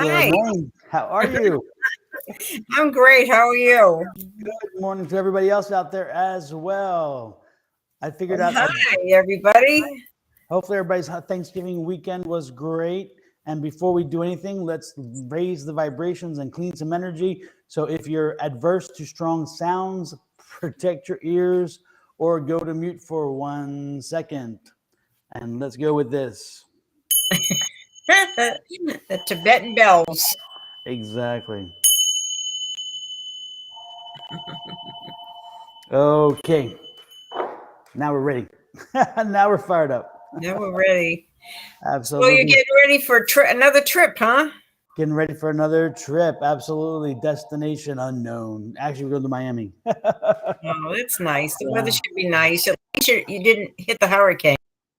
Good Hi, morning. How are you? I'm great. How are you? Good morning to everybody else out there as well. I figured out, Hi, everybody. hopefully everybody's Thanksgiving weekend was great. And before we do anything, let's raise the vibrations and clean some energy. So if you're adverse to strong sounds, protect your ears or go to mute for 1 second. And let's go with this. The Tibetan bells. Exactly. Okay. Now we're ready. Now we're fired up. Now we're ready. So Absolutely. you're getting ready for another trip, huh? Getting ready for another trip. Absolutely. Destination unknown. Actually, we're going to Miami. Oh, that's nice. The weather Yeah. should be nice. At least you didn't hit the hurricane.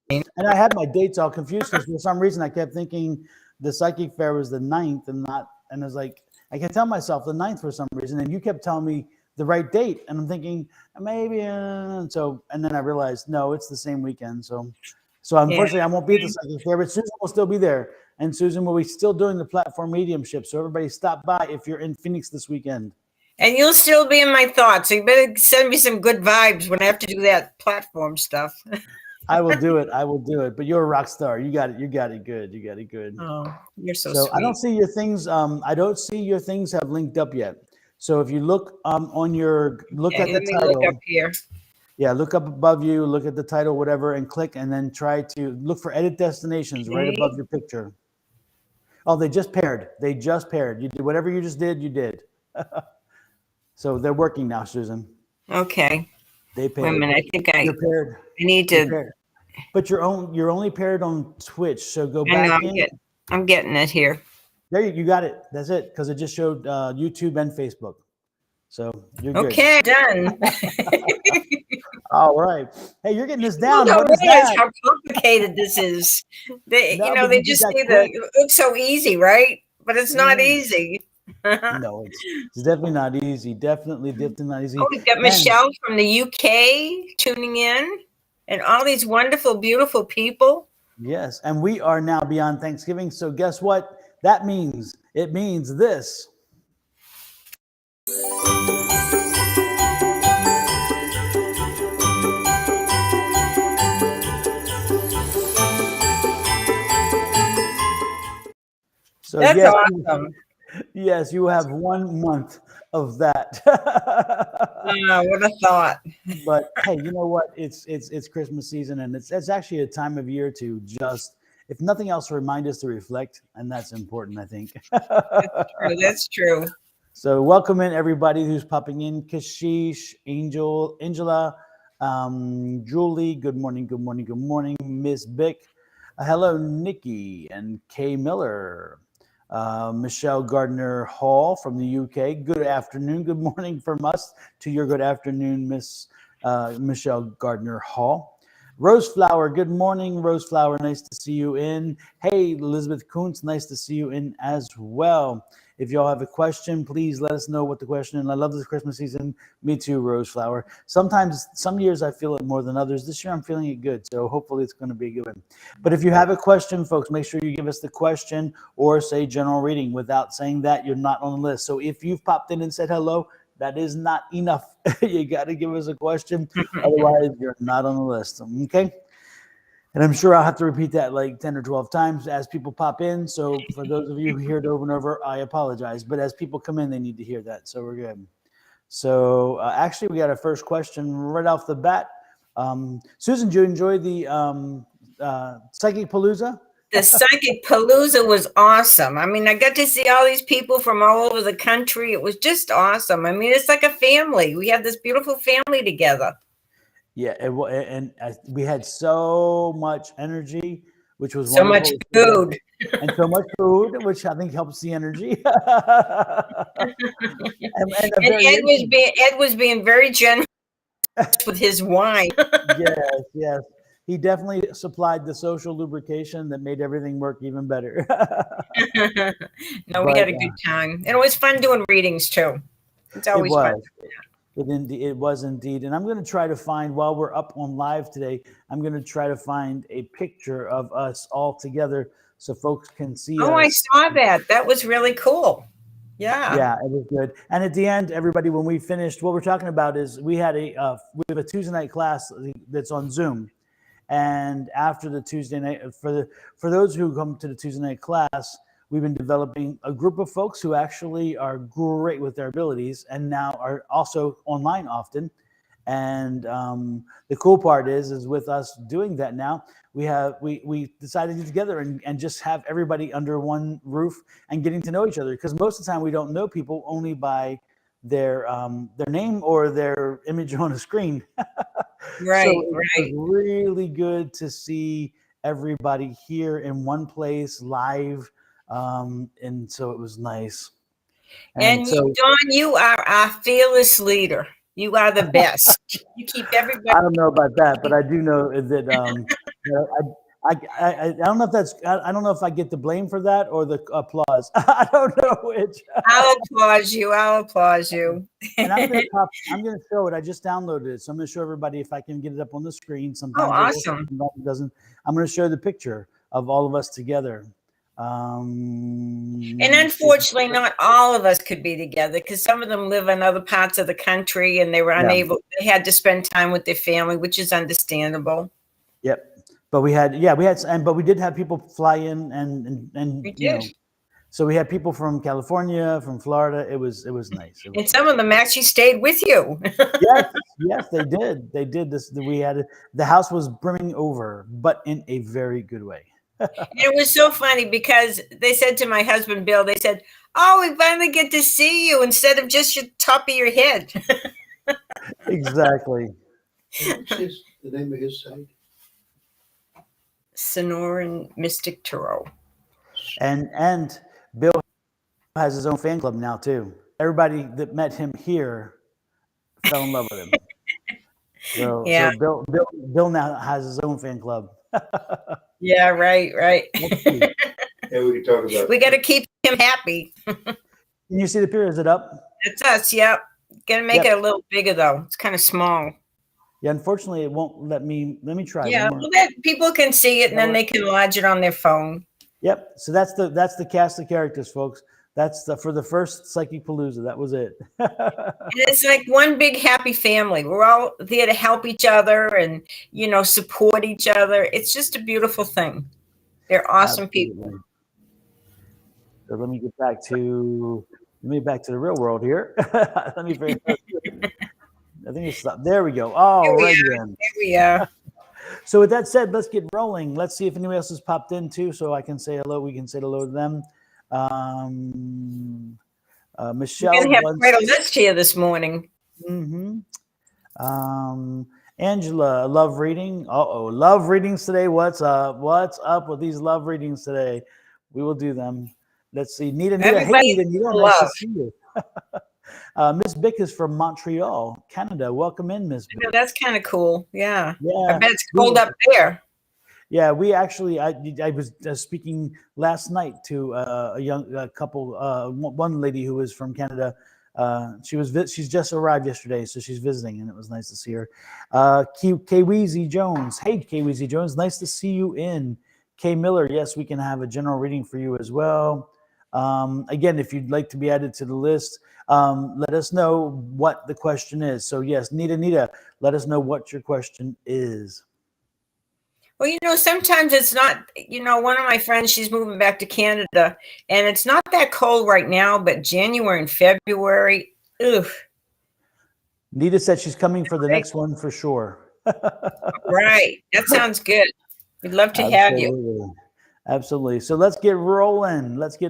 And I had my dates all confused because for some reason I kept thinking the psychic fair was the 9th and not, and I was like, I kept telling myself the 9th for some reason. And you kept telling me the right date. And I'm thinking maybe, and then I realized, no, it's the same weekend. So unfortunately I won't be at the psychic fair, but Susan will still be there. And Susan will be still doing the platform mediumship. So everybody stop by if you're in Phoenix this weekend. And you'll still be in my thoughts. So you better send me some good vibes when I have to do that platform stuff. I will do it. I will do it. But you're a rock star. You got it. You got it good. You got it good. Oh, you're so So sweet. I don't see your things. I don't see your things have linked up yet. So if you look on your look at the let me title. look up here. Yeah, look up above you, look at the title, whatever, and click, and then try to look for edit destinations right above your picture. Oh, they just paired. They just paired. You did whatever you just did. You did. So they're working now, Susan. Okay. They paired. Wait a minute. I think You're paired. I need to. But you're only paired on Twitch. So go I know, back in. I'm getting it here. There you got it. That's it. Because it just showed YouTube and Facebook. So you're good. Okay, done. All right. Hey, you're getting this down. You don't What is realize that? how complicated this is. They but just you say did that that it looks so easy, right? But it's not easy. No, it's definitely not easy. Definitely not easy. Oh, we've got Michelle from the UK tuning in, and all these wonderful, beautiful people. Yes, and we are now beyond Thanksgiving. So guess what that means? It means this. So That's yes, awesome. Yes, you have 1 month of that. What a thought. But hey, you know what? It's Christmas season, and it's actually a time of year to just, if nothing else, remind us to reflect, and that's important, I think. That's true. So welcome in everybody who's popping in. Kashish, Angela, Julie. Good morning. Good morning. Good morning, Miss Bick. Hello, Nikki and Kay Miller. Michelle Gardner Hall from the UK. Good afternoon. Good morning from us to your good afternoon, Miss Michelle Gardner Hall. Roseflower, good morning, Roseflower. Nice to see you in. Hey, Elizabeth Kuntz, nice to see you in as well. If y'all have a question, please let us know what the question is. I love this Christmas season. Me too, Roseflower. Sometimes, some years I feel it more than others. This year I'm feeling it good, so hopefully it's going to be a good one. But if you have a question, folks, make sure you give us the question or say general reading. Without saying that, you're not on the list. So if you've popped in and said hello, that is not enough. You got to give us a question. Otherwise, you're not on the list. Okay? And I'm sure I'll have to repeat that like 10 or 12 times as people pop in. So for those of you who hear it over and over, I apologize. But as people come in, they need to hear that. So we're good. So actually, we got our first question right off the bat. Susan, did you enjoy the Psychic Palooza? The Psychic Palooza was awesome. I mean, I got to see all these people from all over the country. It was just awesome. I mean, it's like a family. We have this beautiful family together. Yeah, and we had so much energy, which was so much food. And so much food, which I think helps the energy. and Ed was being very generous with his wine. Yes. He definitely supplied the social lubrication that made everything work even better. We had a good time. And it was fun doing readings too. It's always fun. It was indeed. And I'm going to try to find, while we're up on live today, I'm going to try to find a picture of us all together so folks can see Oh, I us. saw that. That was really cool. Yeah. Yeah, it was good. And at the end, everybody, when we finished, what we're talking about is we have a Tuesday night class that's on Zoom. And after the Tuesday night, for those who come to the Tuesday night class, we've been developing a group of folks who actually are great with their abilities and now are also online often. And the cool part is with us doing that now, we decided to get together and just have everybody under one roof and getting to know each other, because most of the time we don't know people only by their name or their image on a screen. Right, So it was right. really good to see everybody here in one place live. And so it was nice. And And so Dawn, you are our fearless leader. You are the best. You keep everybody. I don't know about that, but I do know that you know, I don't know if I don't know if I get the blame for that or the applause. I don't know which. I'll applaud you. I'll applaud you. And I'm gonna show it. I just downloaded it, so I'm gonna show everybody if I can get it up on the screen. Oh, Sometimes it works, awesome. sometimes it doesn't. I'm gonna show the picture of all of us together. And unfortunately, not all of us could be together because some of them live in other parts of the country and they were Yeah. unable, they had to spend time with their family, which is understandable. Yep. But we had, but we did have people fly in and We you know, did. so we had people from California, from Florida. It was nice. And some of them actually stayed with you. Yes, they did. They did this. The house was brimming over, but in a very good way. It was so funny because they said to my husband, Bill, they said, "Oh, we finally get to see you instead of just your top of your head." Exactly. What's the name of his site? Sonoran Mystic Tarot. And Bill has his own fan club now too. Everybody that met him here fell in love with him. Yeah. So Bill now has his own fan club. Yeah, right. Yeah, we can talk about. We got to keep him happy. Can you see the picture? Is it up? That's us. Yep. Gonna make Yep. it a little bigger though. It's kind of small. Yeah, unfortunately, it won't let me. Let me try. Yeah, one more. well, that people can see it and then they can lodge it on their phone. Yep. So that's the cast of characters, folks. That's for the first Psychic Palooza. That was it. And it's like one big happy family. We're all there to help each other and support each other. It's just a beautiful thing. They're awesome people. So let me get back to the real world here. Let me figure out. I think it's there we go. Oh, right then. Here we are. So with that said, let's get rolling. Let's see if anybody else has popped in too, so I can say hello. We can say hello to them. Michelle. We're gonna have quite a list here this morning. Mm-hmm. Angela, love reading. Love readings today. What's up? What's up with these love readings today? We will do them. Let's see. Nita. Hey, Nita, nice to see you. Miss Bick is from Montreal, Canada. Welcome in, Miss Bick. That's kind of cool. Yeah. Yeah. I bet it's cold up there. Yeah, we actually, I was speaking last night to a young couple, one lady who was from Canada. She's just arrived yesterday, so she's visiting, and it was nice to see her. K-Weezy Jones. Hey, K-Weezy Jones, nice to see you in. K Miller, yes, we can have a general reading for you as well. Again, if you'd like to be added to the list, let us know what the question is. So yes, Nita, let us know what your question is. Well, sometimes it's not, one of my friends, she's moving back to Canada and it's not that cold right now, but January and February, ugh. Nita said she's coming for the next one for sure. Right. That sounds good. We'd love to have you. Absolutely. So let's get rolling. Let's see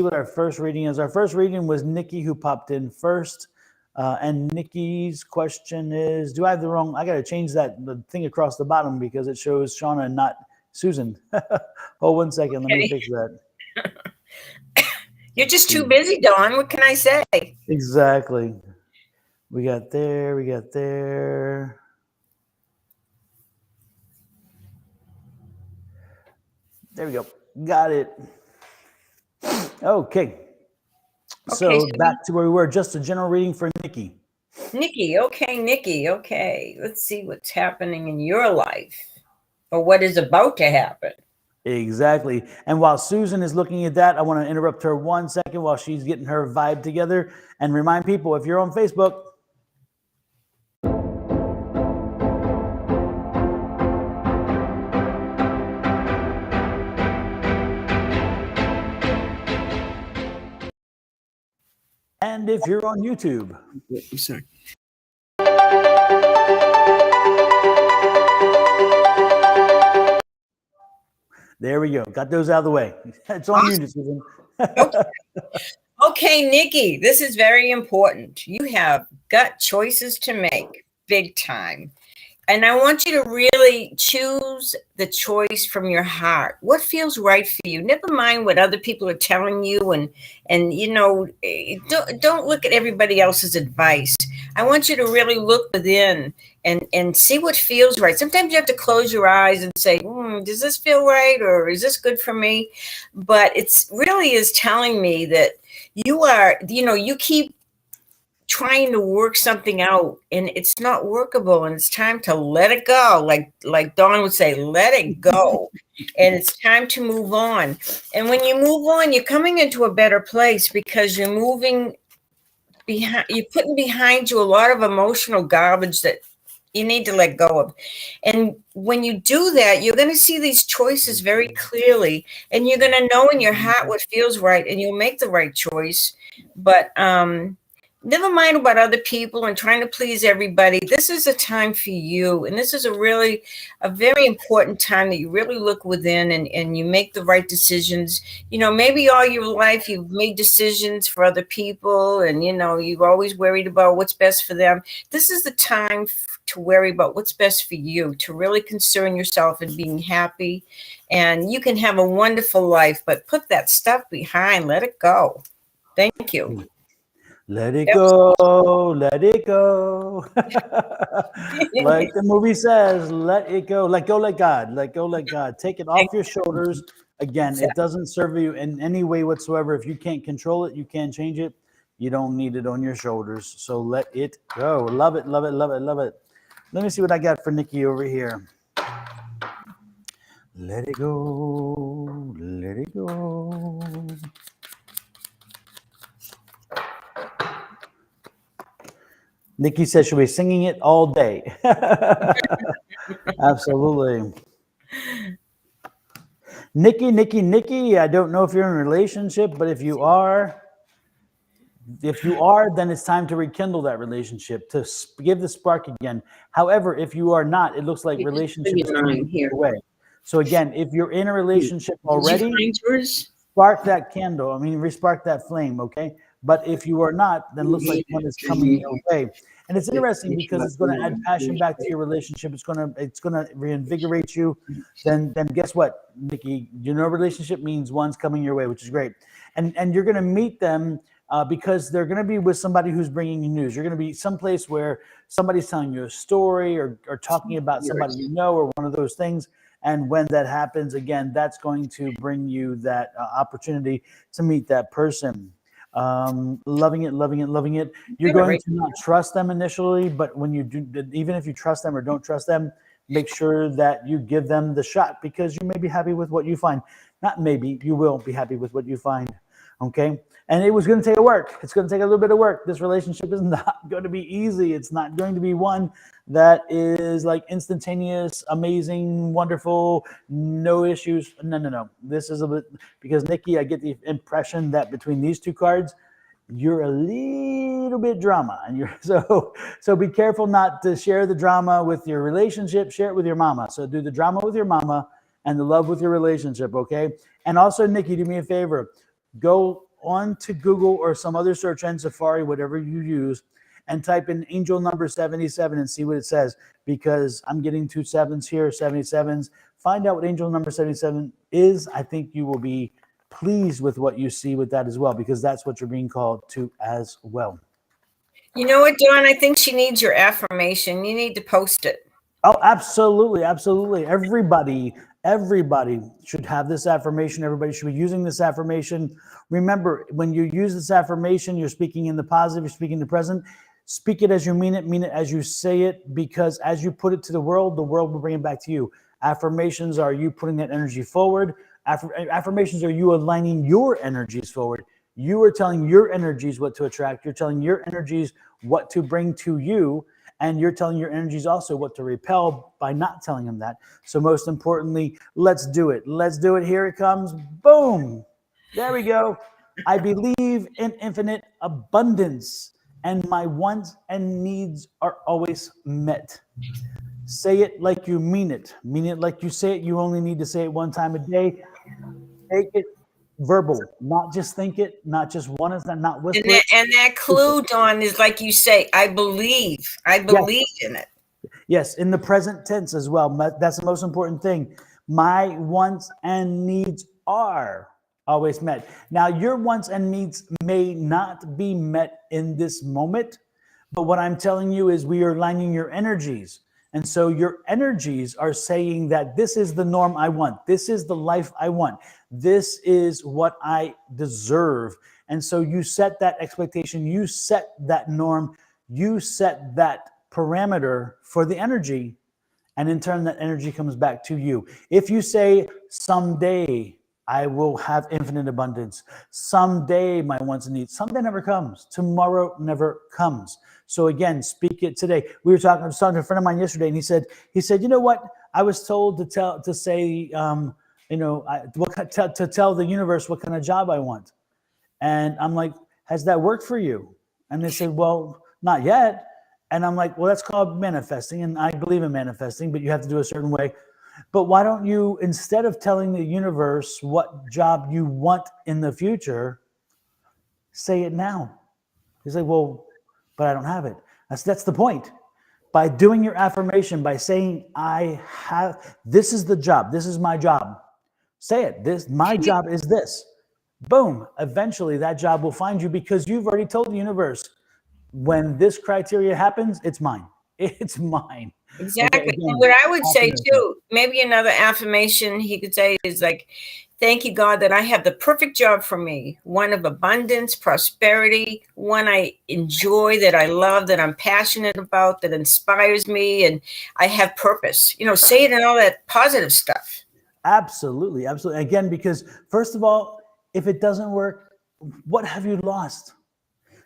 what our first reading is. Our first reading was Nikki, who popped in first. And Nikki's question is, do I have the wrong? I got to change the thing across the bottom because it shows Shauna and not Susan. Hold 1 second. Let me fix that. You're just too busy, Dawn. What can I say? Exactly. We got there. There we go. Got it. Okay. Okay, So back to where we were, just a general reading for Nikki. Nikki. Okay, Nikki. Okay, let's see what's happening in your life, or what is about to happen. Exactly. And while Susan is looking at that, I want to interrupt her 1 second while she's getting her vibe together and remind people, if you're on Facebook, and if you're on YouTube. I'm sorry. There we go. Got those out of the way. It's on you, Susan. Okay, Nikki, this is very important. You have got choices to make, big time. And I want you to really choose the choice from your heart. What feels right for you? Never mind what other people are telling you, and you know, don't look at everybody else's advice. I want you to really look within and see what feels right. Sometimes you have to close your eyes and say, does this feel right, or is this good for me? But it's really is telling me that you are, you keep trying to work something out and it's not workable, and it's time to let it go. Like Don would say, let it go. And it's time to move on. And when you move on, you're coming into a better place because you're moving behind, you're putting behind you a lot of emotional garbage that you need to let go of. And when you do that, you're going to see these choices very clearly, and you're going to know in your heart what feels right, and you'll make the right choice. But never mind about other people and trying to please everybody. This is a time for you. And this is a very important time that you really look within and you make the right decisions. Maybe all your life you've made decisions for other people, and, you've always worried about what's best for them. This is the time to worry about what's best for you, to really concern yourself in being happy. And you can have a wonderful life, but put that stuff behind, let it go. Thank you. Let it go, let it go. Like the movie says, let it go, let go, let God, let go, let God. Take it off your shoulders. Again, it doesn't serve you in any way whatsoever. If you can't control it, you can't change it. You don't need it on your shoulders. So let it go. Love it, love it, love it, love it. Let me see what I got for Nikki over here. Let it go, let it go. Nikki says she'll be singing it all day. Absolutely. Nikki, I don't know if you're in a relationship, but if you are, then it's time to rekindle that relationship, to give the spark again. However, if you are not, it looks like relationships are moving away. So again, if you're in a relationship already, spark that candle. Respark that flame, okay? But if you are not, then it looks like one is coming your way. And it's interesting because it's going to add passion back to your relationship. It's going to reinvigorate you. Then guess what, Nikki? Relationship means one's coming your way, which is great. And you're going to meet them because they're going to be with somebody who's bringing you news. You're going to be someplace where somebody's telling you a story or talking about somebody you know, or one of those things. And when that happens, again, that's going to bring you that opportunity to meet that person. Loving it. You're going to not trust them initially, but when you do, even if you trust them or don't trust them, make sure that you give them the shot, because you may be happy with what you find. Not maybe, you will be happy with what you find. Okay. And it was going to take work. It's going to take a little bit of work. This relationship is not going to be easy. It's not going to be one that is like instantaneous, amazing, wonderful, no issues. No. This is a bit, because Nikki, I get the impression that between these two cards, you're a little bit drama, and you're so be careful not to share the drama with your relationship. Share it with your mama. So do the drama with your mama and the love with your relationship. Okay. And also, Nikki, do me a favor. Go on to Google or some other search engine, Safari, whatever you use, and type in angel number 77 and see what it says, because I'm getting 2 7s here, 77s. Find out what angel number 77 is. I think you will be pleased with what you see with that as well, because that's what you're being called to as well. You know what, Dawn? I think she needs your affirmation. You need to post it. Oh, absolutely, absolutely. Everybody should have this affirmation. Everybody should be using this affirmation. Remember, when you use this affirmation, you're speaking in the positive, you're speaking in the present. Speak it as you mean it as you say it, because as you put it to the world will bring it back to you. Affirmations are you putting that energy forward. Affirmations are you aligning your energies forward. You are telling your energies what to attract. You're telling your energies what to bring to you. And you're telling your energies also what to repel by not telling them that. So most importantly, let's do it. Let's do it. Here it comes. Boom. There we go. I believe in infinite abundance, and my wants and needs are always met. Say it like you mean it. Mean it like you say it. You only need to say it one time a day. Make it verbal, not just think it, not just want it, not whisper it. And that clue, Dawn, is like you say, I believe. I believe in it. Yes, in the present tense as well. That's the most important thing. My wants and needs are always met. Now, your wants and needs may not be met in this moment, but what I'm telling you is we are aligning your energies. And so your energies are saying that this is the norm I want. This is the life I want. This is what I deserve. And so you set that expectation, you set that norm, you set that parameter for the energy, and in turn that energy comes back to you. If you say someday I will have infinite abundance, someday my wants and needs, someday never comes, tomorrow never comes. So again, speak it today. I was talking to a friend of mine yesterday, and he said, you know what, I was told to tell the universe what kind of job I want. And I'm like, has that worked for you? And they said, well, not yet. And I'm like, well, that's called manifesting. And I believe in manifesting, but you have to do a certain way. But why don't you, instead of telling the universe what job you want in the future, say it now? He's like, well, but I don't have it. That's the point. By doing your affirmation, by saying, this is the job. This is my job. Say it. My job is this. Boom. Eventually that job will find you, because you've already told the universe, when this criteria happens, it's mine. It's mine. Exactly. Okay, again, what I would say too, maybe another affirmation he could say is like, thank you, God, that I have the perfect job for me. One of abundance, prosperity, one I enjoy, that I love, that I'm passionate about, that inspires me, and I have purpose. Say it and all that positive stuff. Absolutely. Absolutely. Again, because first of all, if it doesn't work, what have you lost?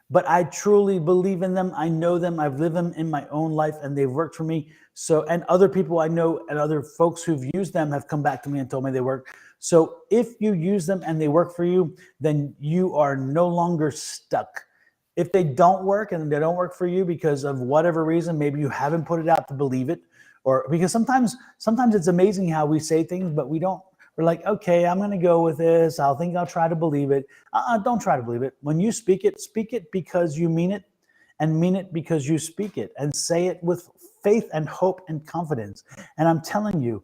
But I truly believe in them. I know them. I've lived them in my own life, and they've worked for me. So, and other people I know and other folks who've used them have come back to me and told me they work. So if you use them and they work for you, then you are no longer stuck. If they don't work and they don't work for you because of whatever reason, maybe you haven't put it out to believe it, or because sometimes it's amazing how we say things, but we're like, okay, I'm going to go with this. I'll try to believe it. Don't try to believe it. When you speak it because you mean it, and mean it because you speak it, and say it with faith and hope and confidence. And I'm telling you,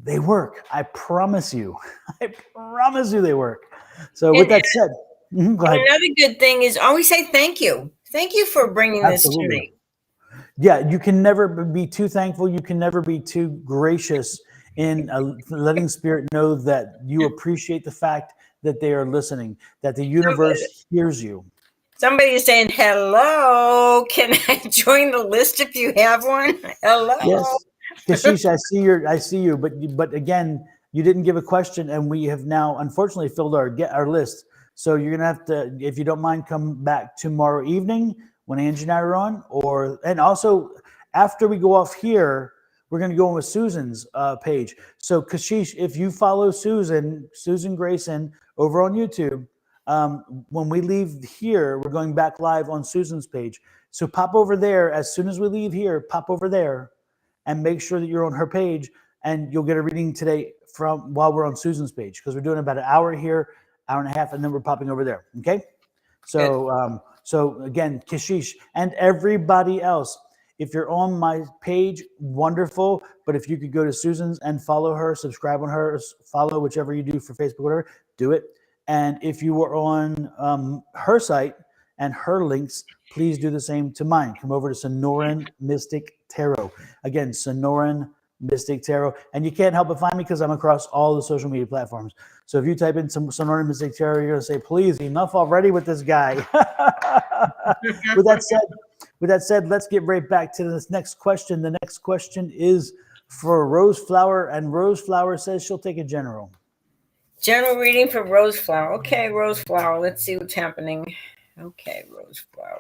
they work. I promise you. I promise you they work. So with that said, go ahead. Another good thing is always say thank you. Thank you for bringing this to me. Yeah, you can never be too thankful. You can never be too gracious in letting spirit know that you appreciate the fact that they are listening, that the universe hears you. Somebody is saying, hello, can I join the list if you have one? Hello. Yes, Kashish, I see you, but again, you didn't give a question, and we have now unfortunately filled our list. So you're gonna have to, if you don't mind, come back tomorrow evening when Angie and I are on, and also after we go off here, we're going to go on with Susan's page. So Kashish, if you follow Susan Grayson over on YouTube, when we leave here, we're going back live on Susan's page. So pop over there as soon as we leave here. Pop over there and make sure that you're on her page, and you'll get a reading today from while we're on Susan's page, because we're doing about an hour here, hour and a half, and then we're popping over there. Okay. So so again, Kashish and everybody else, if you're on my page, wonderful. But if you could go to Susan's and follow her, subscribe on her, follow whichever you do for Facebook, whatever, do it. And if you were on her site, and her links, please do the same to mine. Come over to Sonoran Mystic Tarot. Again, Sonoran Mystic Tarot. And you can't help but find me because I'm across all the social media platforms. So if you type in some Sonoran Mystic Tarot, you're going to say, please, enough already with this guy. With that said, let's get right back to this next question. The next question is for Rose Flower, and Rose Flower says she'll take a general. General reading for Rose Flower. Okay, Rose Flower. Let's see what's happening. Okay, Rose Flower.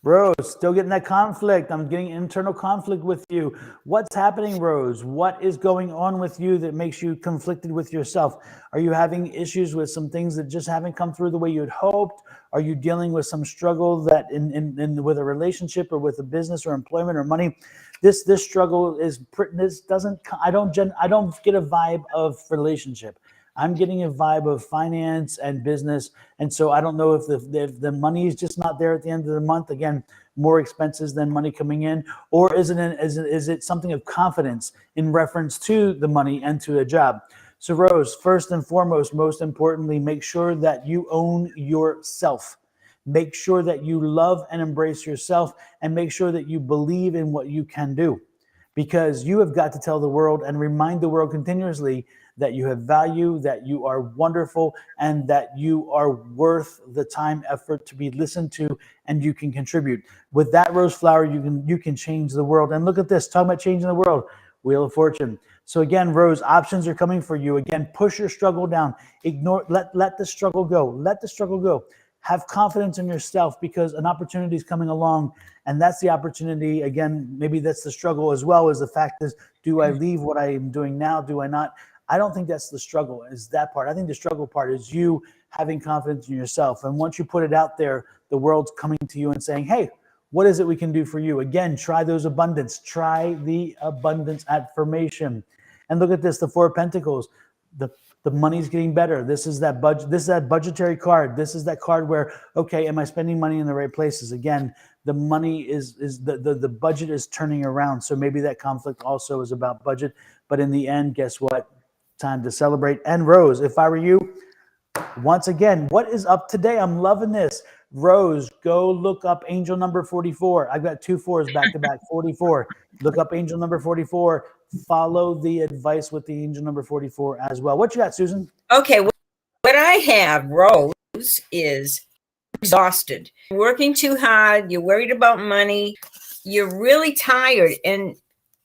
Rose, still getting that conflict. I'm getting internal conflict with you. What's happening, Rose? What is going on with you that makes you conflicted with yourself? Are you having issues with some things that just haven't come through the way you had hoped? Are you dealing with some struggle that in with a relationship or with a business or employment or money? This struggle is this doesn't. I don't get a vibe of relationship. I'm getting a vibe of finance and business. And so I don't know if the money is just not there at the end of the month. Again, more expenses than money coming in. Or is it something of confidence in reference to the money and to a job? So Rose, first and foremost, most importantly, make sure that you own yourself. Make sure that you love and embrace yourself, and make sure that you believe in what you can do. Because you have got to tell the world and remind the world continuously that you have value, that you are wonderful, and that you are worth the time, effort to be listened to, and you can contribute. With that, Rose Flower, you can change the world. And look at this, talking about changing the world, Wheel of Fortune. So again, Rose, options are coming for you. Again, push your struggle down. Ignore, let the struggle go. Let the struggle go. Have confidence in yourself, because an opportunity is coming along, and that's the opportunity. Again, maybe that's the struggle as well, as the fact is, do I leave what I am doing now? Do I not? I don't think that's the struggle, is that part. I think the struggle part is you having confidence in yourself. And once you put it out there, the world's coming to you and saying, hey, what is it we can do for you? Again, try those abundance. Try the abundance affirmation. And look at this, the Four of Pentacles. The money's getting better. This is that budget. This is that budgetary card. This is that card where, okay, am I spending money in the right places? Again, the money is the budget is turning around. So maybe that conflict also is about budget. But in the end, guess what? Time to celebrate. And Rose, if I were you, once again, what is up today? I'm loving this. Rose, go look up angel number 44. I've got 2 4s back to back, 44. Look up angel number 44. Follow the advice with the angel number 44 as well. What you got, Susan? Okay, what I have, Rose, is exhausted. Working too hard, you're worried about money, you're really tired, and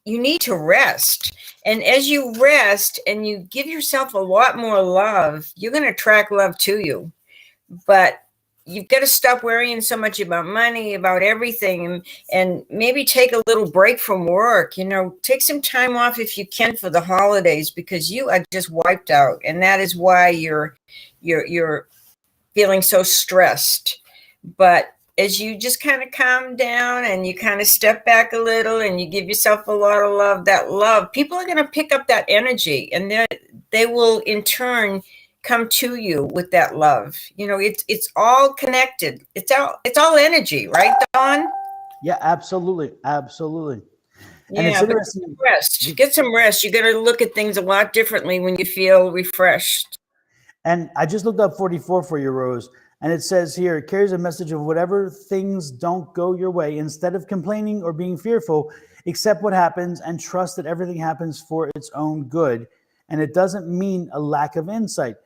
you need to rest. And as you rest and you give yourself a lot more love, you're going to attract love to you. But you've got to stop worrying so much about money, about everything, and maybe take a little break from work. Take some time off if you can for the holidays, because you are just wiped out, and that is why you're feeling so stressed. But as you just kind of calm down and you kind of step back a little and you give yourself a lot of love, that love, people are going to pick up that energy, and they will in turn come to you with that love. It's all connected. It's all energy, right, Don? Yeah, absolutely. Absolutely. And it's interesting. Get some rest. You got to look at things a lot differently when you feel refreshed. And I just looked up 44 for you, Rose. And it says here, it carries a message of whatever things don't go your way, instead of complaining or being fearful, accept what happens and trust that everything happens for its own good. And it doesn't mean a lack of insight.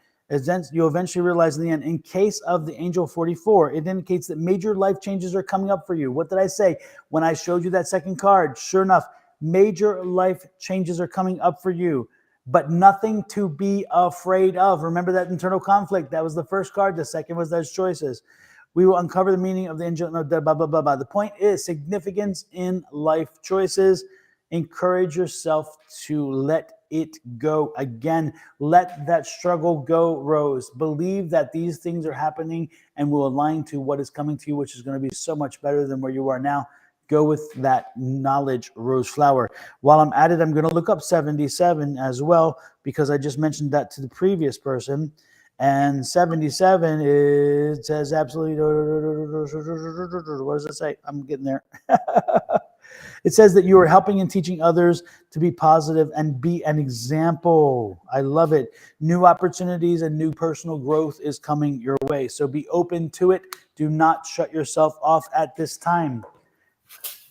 You'll eventually realize in the end, in case of the angel 44, it indicates that major life changes are coming up for you. What did I say? When I showed you that second card, sure enough, major life changes are coming up for you, but nothing to be afraid of. Remember that internal conflict. That was the first card. The second was those choices. We will uncover the meaning of the angel, blah, blah, blah, blah, blah. The point is significance in life choices. Encourage yourself to let it go. Again, let that struggle go, Rose. Believe that these things are happening and will align to what is coming to you, which is going to be so much better than where you are now. Go with that knowledge, Rose Flower. While I'm at it, I'm going to look up 77 as well, because I just mentioned that to the previous person. And 77, it says absolutely, what does it say? I'm getting there. It says that you are helping and teaching others to be positive and be an example. I love it. New opportunities and new personal growth is coming your way. So be open to it. Do not shut yourself off at this time.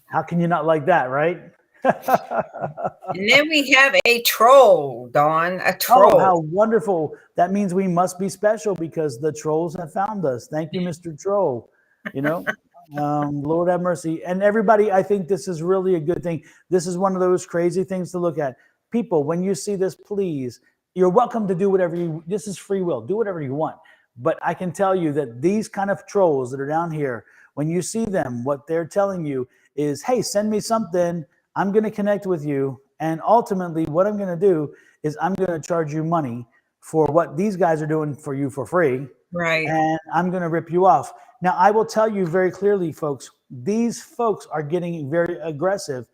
How can you not like that, right? And then we have a troll, Dawn, a troll. Oh, how wonderful. That means we must be special because the trolls have found us. Thank you, Mr. Troll. You know, Lord have mercy. And everybody, I think this is really a good thing. This is one of those crazy things to look at. People, when you see this, please, you're welcome to do whatever this is free will. Do whatever you want. But I can tell you that these kind of trolls that are down here, when you see them, what they're telling you is, hey, send me something. I'm going to connect with you. And ultimately, what I'm going to do is I'm going to charge you money for what these guys are doing for you for free. Right. And I'm going to rip you off. Now, I will tell you very clearly, folks, these folks are getting very aggressive.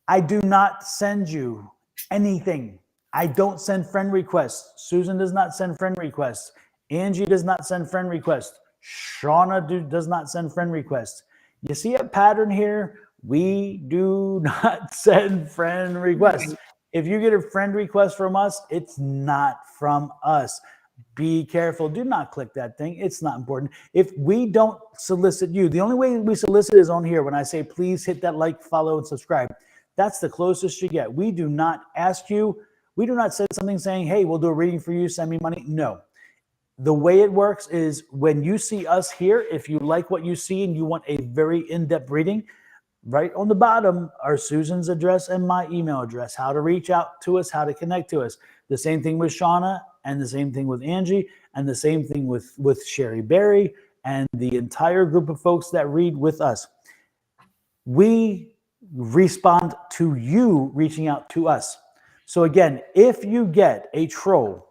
I do not send you anything. I don't send friend requests. Susan does not send friend requests. Angie does not send friend requests. Shauna does not send friend requests. You see a pattern here? We do not send friend requests. If you get a friend request from us, it's not from us. Be careful. Do not click that thing. It's not important. If we don't solicit you, the only way we solicit is on here when I say, please hit that like, follow, and subscribe. That's the closest you get. We do not ask you. We do not say something saying, hey, we'll do a reading for you. Send me money. No. The way it works is when you see us here, if you like what you see and you want a very in-depth reading, right on the bottom are Susan's address and my email address, how to reach out to us, how to connect to us. The same thing with Shauna and the same thing with Angie and the same thing with Sherry Berry and the entire group of folks that read with us. We respond to you reaching out to us. So again, if you get a troll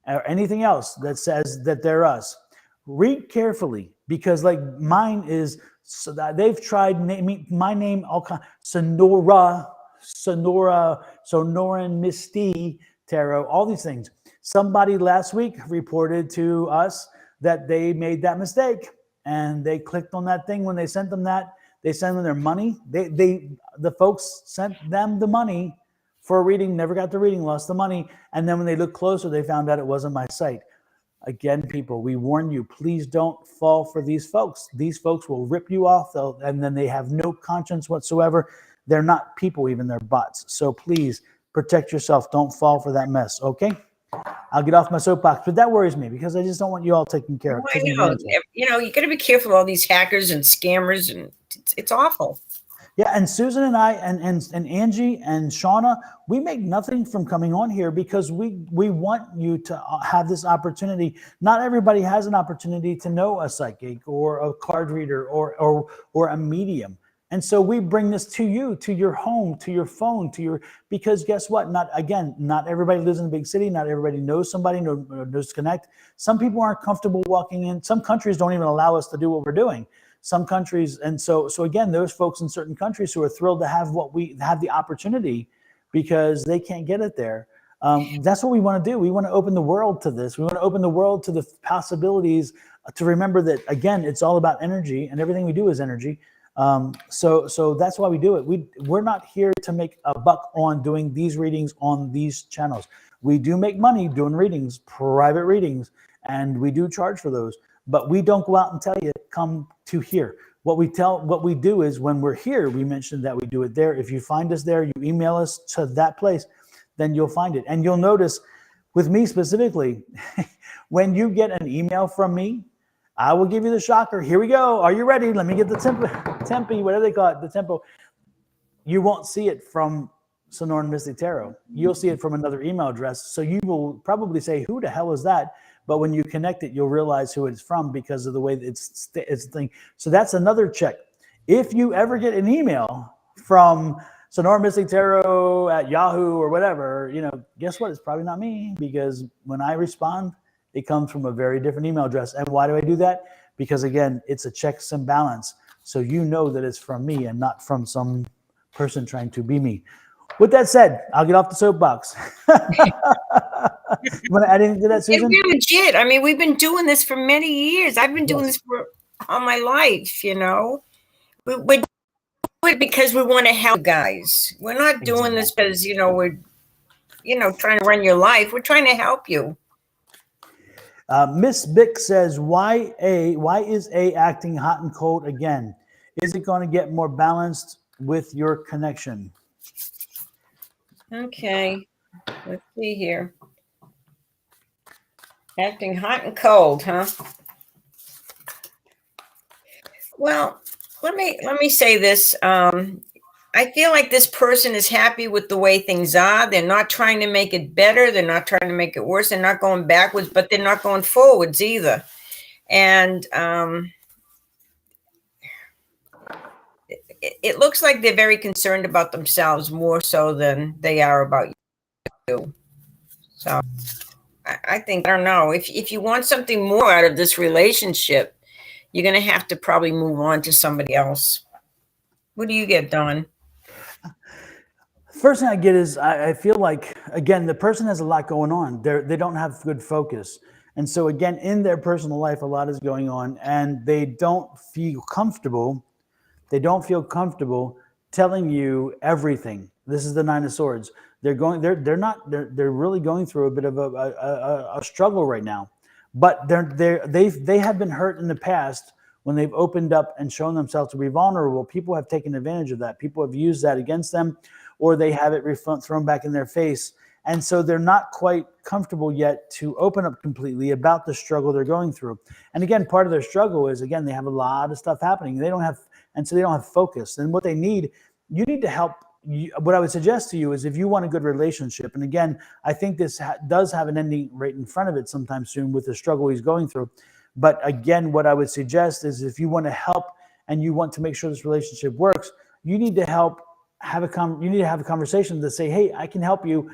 or anything else that says that they're us, read carefully because like mine is, so that they've tried naming my name, all kind, Sonoran, Misty, Tarot, all these things. Somebody last week reported to us that they made that mistake and they clicked on that thing when they sent them that. They sent them their money. The folks sent them the money for a reading, never got the reading, lost the money. And then when they looked closer, they found out it wasn't my site. Again, people, we warn you, please don't fall for these folks. These folks will rip you off, and then they have no conscience whatsoever. They're not people, even they're bots. So please protect yourself. Don't fall for that mess, okay? I'll get off my soapbox, but that worries me because I just don't want you all taken care of. I know. You know, you got to be careful of all these hackers and scammers, and it's awful. Yeah, and Susan and I and Angie and Shauna, we make nothing from coming on here because we want you to have this opportunity. Not everybody has an opportunity to know a psychic or a card reader or a medium. And so we bring this to you, to your home, to your phone, because guess what? Not everybody lives in a big city. Not everybody knows somebody, knows to connect. Some people aren't comfortable walking in. Some countries don't even allow us to do what we're doing. Some countries, and so again, those folks in certain countries who are thrilled to have the opportunity because they can't get it there. That's what we want to do. We want to open the world to this. We want to open the world to the possibilities. To remember that again, it's all about energy, and everything we do is energy. So that's why we do it. We're not here to make a buck on doing these readings on these channels. We do make money doing readings, private readings, and we do charge for those. But we don't go out and tell you, come to here. What we do is when we're here, we mention that we do it there. If you find us there, you email us to that place, then you'll find it. And you'll notice with me specifically, when you get an email from me, I will give you the shocker. Here we go. Are you ready? Let me get the tempe, whatever they call it, the tempo. You won't see it from Sonoran Mystic Tarot. You'll see it from another email address. So you will probably say, who the hell is that? But when you connect it, you'll realize who it's from because of the way that it's thing. So that's another check. If you ever get an email from Sonoran Mystic Tarot at Yahoo or whatever, guess what? It's probably not me because when I respond, it comes from a very different email address. And why do I do that? Because again, it's a checks and balance. So you know that it's from me and not from some person trying to be me. With that said, I'll get off the soapbox. You want to add anything to that, Susan? We're legit. I mean, we've been doing this for many years. I've been doing this for all my life, We're it because we want to help you guys. We're not doing this because, we're, trying to run your life. We're trying to help you. Miss Bick says, why is A acting hot and cold again? Is it going to get more balanced with your connection? Okay, let's see here. Acting hot and cold, huh? Well, let me say this. I feel like this person is happy with the way things are. They're not trying to make it better. They're not trying to make it worse. They're not going backwards, but they're not going forwards either. And it looks like they're very concerned about themselves more so than they are about you. So I think, I don't know, if you want something more out of this relationship, you're going to have to probably move on to somebody else. What do you get, Don? First thing I get is I feel like, again, the person has a lot going on. They don't have good focus. And so, again, in their personal life, a lot is going on, and they don't feel comfortable. They don't feel comfortable telling you everything. This is the Nine of Swords. They're really going through a bit of a struggle right now. But they have been hurt in the past when they've opened up and shown themselves to be vulnerable. People have taken advantage of that. People have used that against them, or they have it thrown back in their face. And so they're not quite comfortable yet to open up completely about the struggle they're going through. And again, part of their struggle is, again, they have a lot of stuff happening. And so they don't have focus. And what they need, you need to help. What I would suggest to you is, if you want a good relationship, and again, I think this does have an ending right in front of it sometime soon with the struggle he's going through. But again, what I would suggest is, if you want to help and you want to make sure this relationship works, you need to have a conversation to say, hey, I can help you.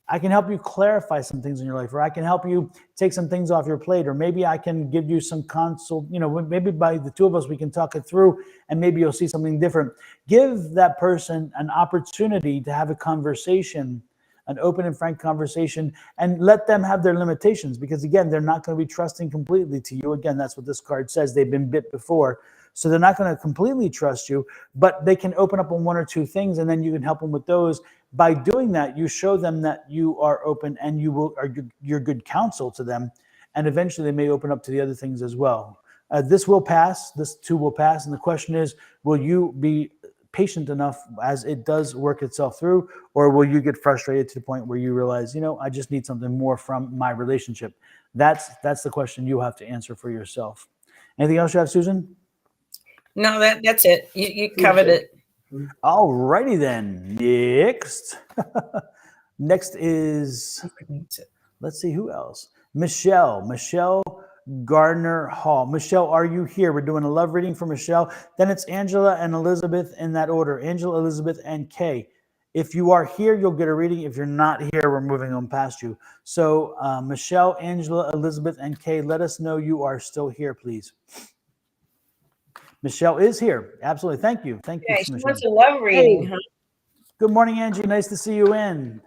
I can help you clarify some things in your life, or I can help you take some things off your plate, or maybe I can give you some consult, maybe by the two of us, we can talk it through, and maybe you'll see something different. Give that person an opportunity to have a conversation, an open and frank conversation, and let them have their limitations, because again, they're not going to be trusting completely to you. Again, that's what this card says. They've been bit before. So they're not going to completely trust you, but they can open up on one or two things, and then you can help them with those. By doing that, you show them that you are open, and you're good counsel to them, and eventually they may open up to the other things as well. This will pass. This too will pass. And the question is, will you be patient enough as it does work itself through, or will you get frustrated to the point where you realize, I just need something more from my relationship? That's the question you have to answer for yourself. Anything else you have, Susan? No, that's it. You covered it. All righty then. Next is, let's see who else. Michelle Gardner Hall. Michelle, are you here? We're doing a love reading for Michelle. Then it's Angela and Elizabeth in that order. Angela, Elizabeth, and Kay. If you are here, you'll get a reading. If you're not here, we're moving on past you. So Michelle, Angela, Elizabeth, and Kay, let us know you are still here, please. Michelle is here. Absolutely. Thank you. Thank you. She wants a love reading, huh? Good morning, Angie. Nice to see you in.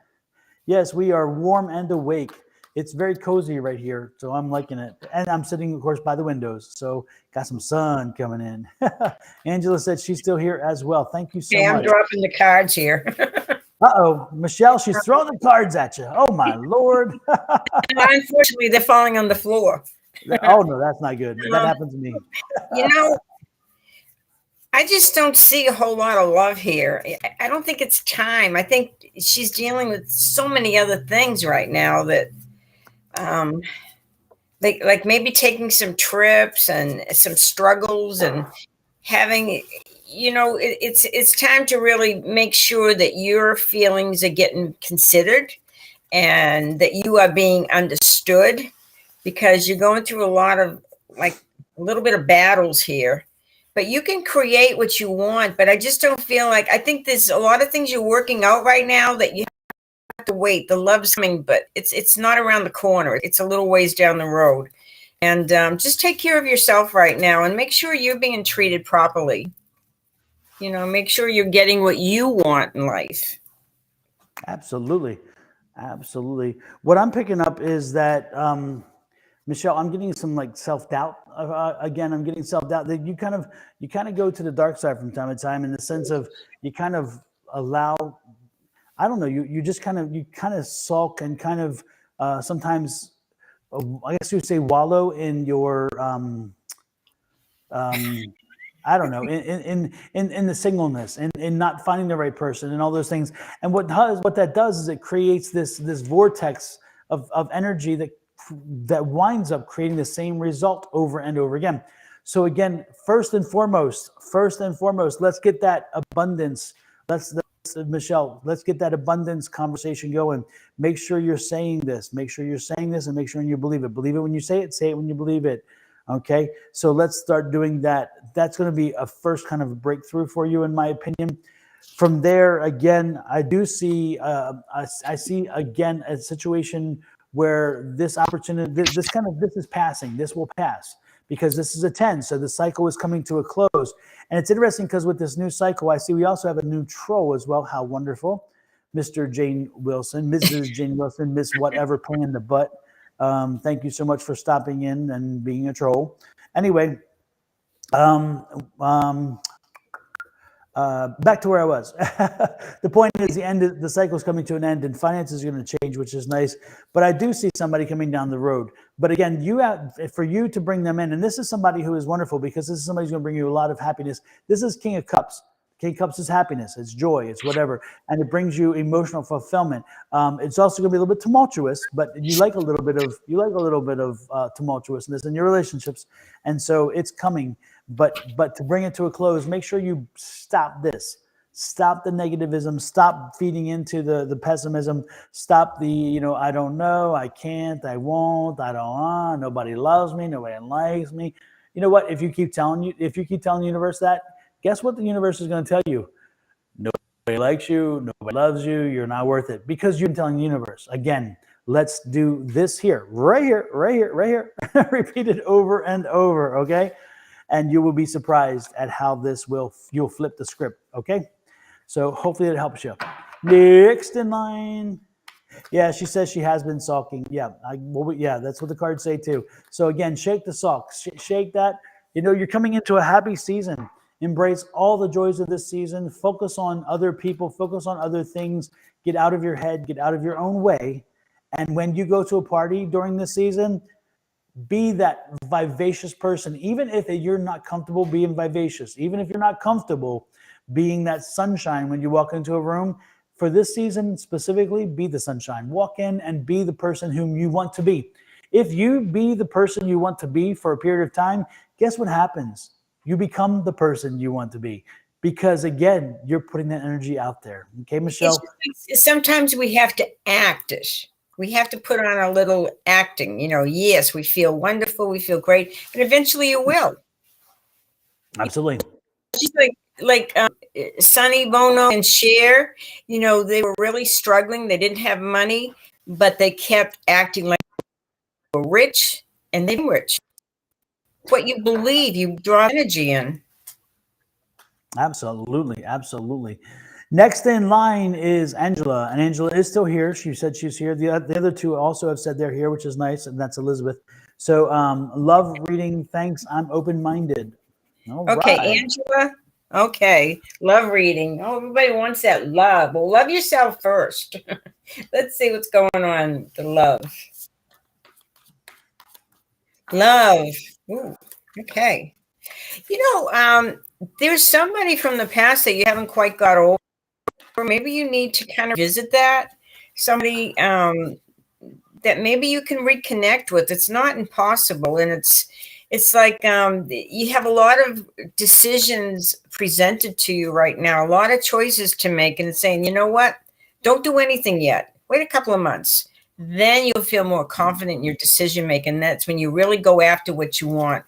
Yes, we are warm and awake. It's very cozy right here, so I'm liking it. And I'm sitting, of course, by the windows, so got some sun coming in. Angela said she's still here as well. Thank you so much. I'm dropping the cards here. Uh-oh, Michelle, she's throwing the cards at you. Oh, my Lord. Unfortunately, they're falling on the floor. Oh, no, that's not good. That happened to me. I just don't see a whole lot of love here. I don't think it's time. I think she's dealing with so many other things right now that, like maybe taking some trips and some struggles and having, it's time to really make sure that your feelings are getting considered and that you are being understood, because you're going through a little bit of battles here. But you can create what you want, but I just don't feel like, I think there's a lot of things you're working out right now that you have to wait. The love's coming, but it's not around the corner. It's a little ways down the road. And just take care of yourself right now and make sure you're being treated properly. Make sure you're getting what you want in life. Absolutely. Absolutely. What I'm picking up is that Michelle, I'm getting some like self-doubt. Again, I'm getting self-doubt that you kind of go to the dark side from time to time, in the sense of you kind of allow, I don't know, you just kind of sulk and kind of sometimes, I guess you would say, wallow in your I don't know, in the singleness, in not finding the right person, and all those things. And what that does is it creates this vortex of energy that winds up creating the same result over and over again. So again, first and foremost, let's get that abundance. Michelle, let's get that abundance conversation going. Make sure you're saying this. Make sure you're saying this, and make sure you believe it. Believe it when you say it. Say it when you believe it. Okay, so let's start doing that. That's going to be a first kind of breakthrough for you, in my opinion. From there, again, I do see, I see again a situation where this opportunity, this is passing. This will pass, because this is a 10. So the cycle is coming to a close. And it's interesting because with this new cycle, I see we also have a new troll as well. How wonderful. Mr. Jane Wilson, Mrs. Jane Wilson, Miss Whatever Pain in the Butt. Thank you so much for stopping in and being a troll. Anyway, back to where I was. The point is, the cycle is coming to an end, and finances are going to change, which is nice. But I do see somebody coming down the road. But again, for you to bring them in, and this is somebody who is wonderful, because this is somebody who's going to bring you a lot of happiness. This is King of Cups. King of Cups is happiness, it's joy, it's whatever, and it brings you emotional fulfillment. It's also going to be a little bit tumultuous, but you like a little bit of tumultuousness in your relationships, and so it's coming. But to bring it to a close, make sure you stop this. Stop the negativism. Stop feeding into the pessimism. Stop the I don't know, I can't, I won't, I don't want. Nobody loves me. Nobody likes me. You know what? If you keep telling the universe that, guess what the universe is going to tell you? Nobody likes you. Nobody loves you. You're not worth it, because you're telling the universe. Again, let's do this here, right here, right here, right here. Repeat it over and over, okay? And you will be surprised at how you'll flip the script, okay? So hopefully it helps you. Next in line. Yeah, she says she has been sulking. Yeah, that's what the cards say too. So again, shake the sulk. Shake that. You're coming into a happy season. Embrace all the joys of this season. Focus on other people. Focus on other things. Get out of your head. Get out of your own way. And when you go to a party during this season, be that vivacious person. Even if you're not comfortable being vivacious, even if you're not comfortable being that sunshine when you walk into a room, for this season specifically, be the sunshine. Walk in and be the person whom you want to be. If you be the person you want to be for a period of time, guess what happens? You become the person you want to be, because again, you're putting that energy out there. Okay, Michelle? Sometimes we have to act it. We have to put on a little acting. Yes, we feel wonderful, we feel great, and eventually you will. Absolutely. Just like Sonny Bono and Cher, they were really struggling. They didn't have money, but they kept acting like they were rich, and they were rich. What you believe, you draw energy in. Absolutely, absolutely. Next in line is Angela, and Angela is still here. She said she's here. The other two also have said they're here, which is nice, and that's Elizabeth. So, love reading. Thanks. I'm open-minded. Okay, right. Angela. Okay, love reading. Oh, everybody wants that love. Well, love yourself first. Let's see what's going on. The love. Love. Ooh, okay. There's somebody from the past that you haven't quite got over. Or maybe you need to kind of visit that. Somebody that maybe you can reconnect with. It's not impossible. And it's like you have a lot of decisions presented to you right now, a lot of choices to make, and saying, you know what? Don't do anything yet. Wait a couple of months. Then you'll feel more confident in your decision making. That's when you really go after what you want.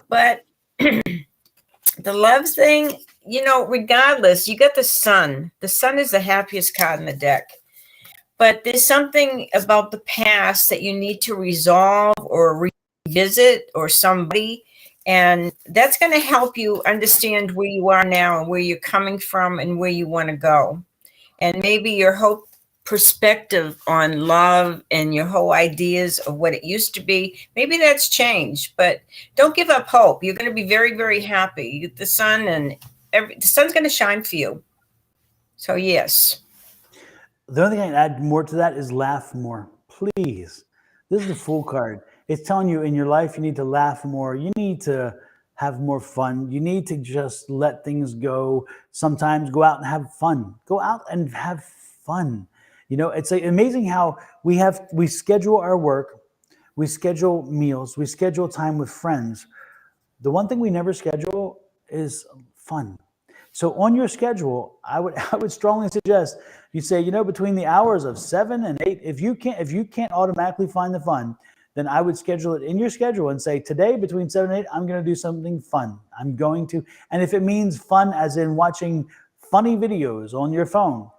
But the love thing, regardless, you got the sun. The sun is the happiest card in the deck. But there's something about the past that you need to resolve or revisit, or somebody. And that's going to help you understand where you are now and where you're coming from and where you want to go. And maybe your hope perspective on love and your whole ideas of what it used to be, maybe that's changed, but don't give up hope. You're going to be very, very happy. The sun and the sun's going to shine for you. So yes. The only thing I'd add more to that is laugh more, please. This is the Fool card. It's telling you in your life you need to laugh more. You need to have more fun. You need to just let things go. Sometimes go out and have fun. Go out and have fun. You know, it's amazing how we schedule our work, we schedule meals, we schedule time with friends. The one thing we never schedule is fun. So on your schedule, I would strongly suggest you say, you know, between the hours of 7 and 8, if you can't automatically find the fun, then I would schedule it in your schedule and say, today between 7 and 8, I'm going to do something fun. I'm going to, and if it means fun as in watching funny videos on your phone,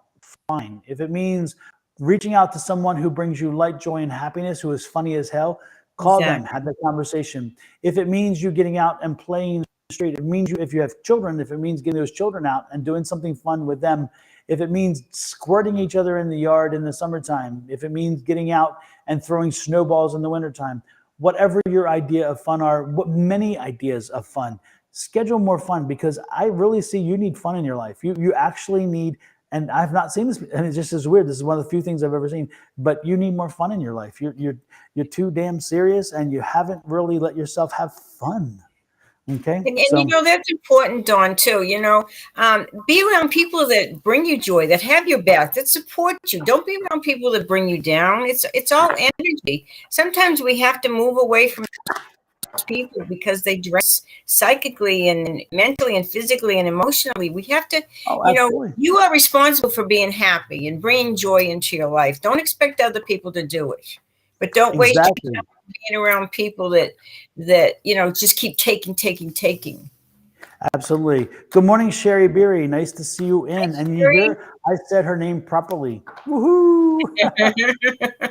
fine. If it means reaching out to someone who brings you light, joy, and happiness, who is funny as hell, call them, have that conversation. If it means you getting out and playing street, it means if you have children, if it means getting those children out and doing something fun with them, if it means squirting each other in the yard in the summertime, if it means getting out and throwing snowballs in the wintertime, whatever your idea of fun are, what many ideas of fun, schedule more fun, because I really see you need fun in your life. You actually need, and I've not seen this, and it's just as weird. This is one of the few things I've ever seen, but you need more fun in your life. You're too damn serious, and you haven't really let yourself have fun. Okay. And you know, that's important, Dawn, too. You know, be around people that bring you joy, that have your back, that support you. Don't be around people that bring you down. It's all energy. Sometimes we have to move away from people because they dress psychically and mentally and physically and emotionally. We have to, you know, you are responsible for being happy and bringing joy into your life. Don't expect other people to do it, but don't waste your time being around people that you know just keep taking. Absolutely. Good morning, Sherry Beery. Nice to see you in. Hi, and you hear I said her name properly. Woohoo!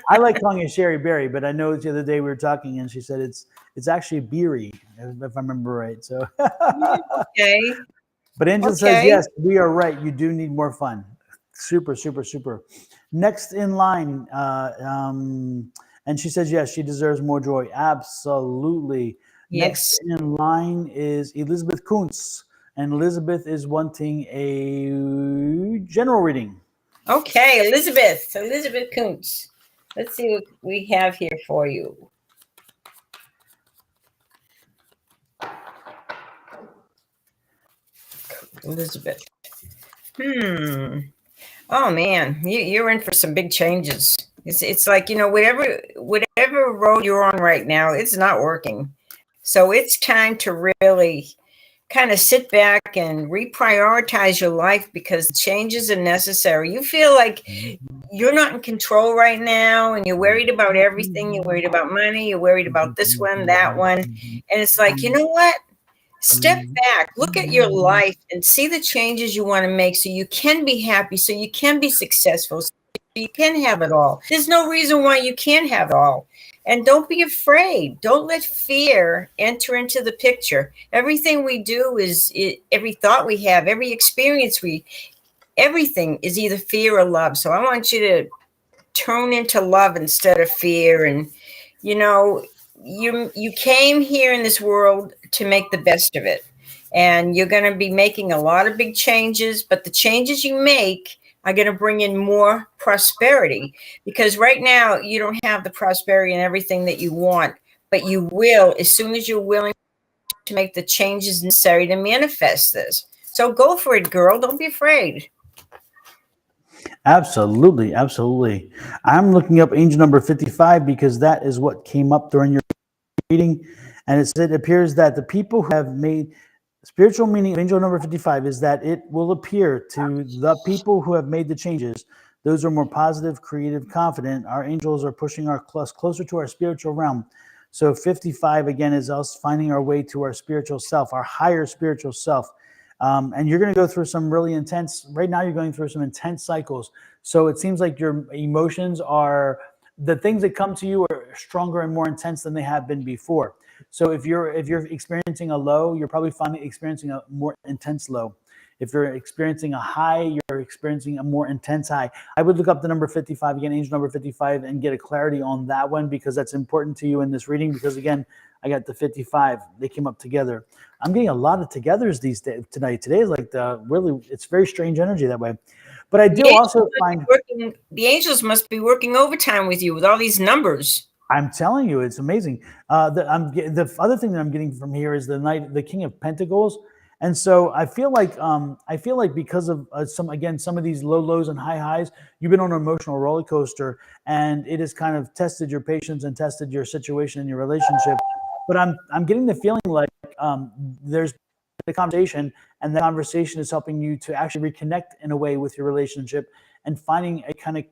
I like calling it Sherry Berry, but I know the other day we were talking and she said it's actually Beery, if I remember right. So okay. But Angela says yes, we are right. You do need more fun. Super, super, super. Next in line, and she says yes, she deserves more joy. Absolutely. Yes. Next in line is Elizabeth Kuntz, and Elizabeth is wanting a general reading. Okay, Elizabeth Kuntz. Let's see what we have here for you. Elizabeth. Oh man, you're in for some big changes. It's like, you know, whatever road you're on right now, it's not working. So it's time to really kind of sit back and reprioritize your life because changes are necessary. You feel like you're not in control right now and you're worried about everything. You're worried about money. You're worried about this one, that one. And it's like, you know what? Step back, look at your life and see the changes you want to make so you can be happy, so you can be successful, so you can have it all. There's no reason why you can't have it all. And don't be afraid. Don't let fear enter into the picture. Everything we do every thought we have, every experience everything is either fear or love. So I want you to turn into love instead of fear. And, you know, you came here in this world to make the best of it. And you're going to be making a lot of big changes, but the changes you make are going to bring in more prosperity, because right now you don't have the prosperity and everything that you want, but you will as soon as you're willing to make the changes necessary to manifest this. So go for it, girl. Don't be afraid. Absolutely. Absolutely. I'm looking up angel number 55 because that is what came up during your reading. And it appears that the people who have made spiritual meaning of angel number 55 is that it will appear to the people who have made the changes. Those are more positive, creative, confident. Our angels are pushing us closer to our spiritual realm. So 55 again is us finding our way to our spiritual self, our higher spiritual self. And you're going to go through some really intense, right now you're going through some intense cycles. So it seems like your emotions are, the things that come to you are stronger and more intense than they have been before. So if you're experiencing a low, you're probably experiencing a more intense low. If you're experiencing a high, you're experiencing a more intense high. I would look up the number 55 again, angel number 55, and get a clarity on that one, because that's important to you in this reading. Because again, I got the 55. They came up together. I'm getting a lot of togethers these days. Today is like really, it's very strange energy that way. But I do also find the angels must be working overtime with you with all these numbers. I'm telling you, it's amazing. The other thing that I'm getting from here is the King of Pentacles, and so I feel like because of some of these low lows and high highs, you've been on an emotional roller coaster, and it has kind of tested your patience and tested your situation in your relationship. But I'm getting the feeling like there's the conversation, and the conversation is helping you to actually reconnect in a way with your relationship, and finding a kind of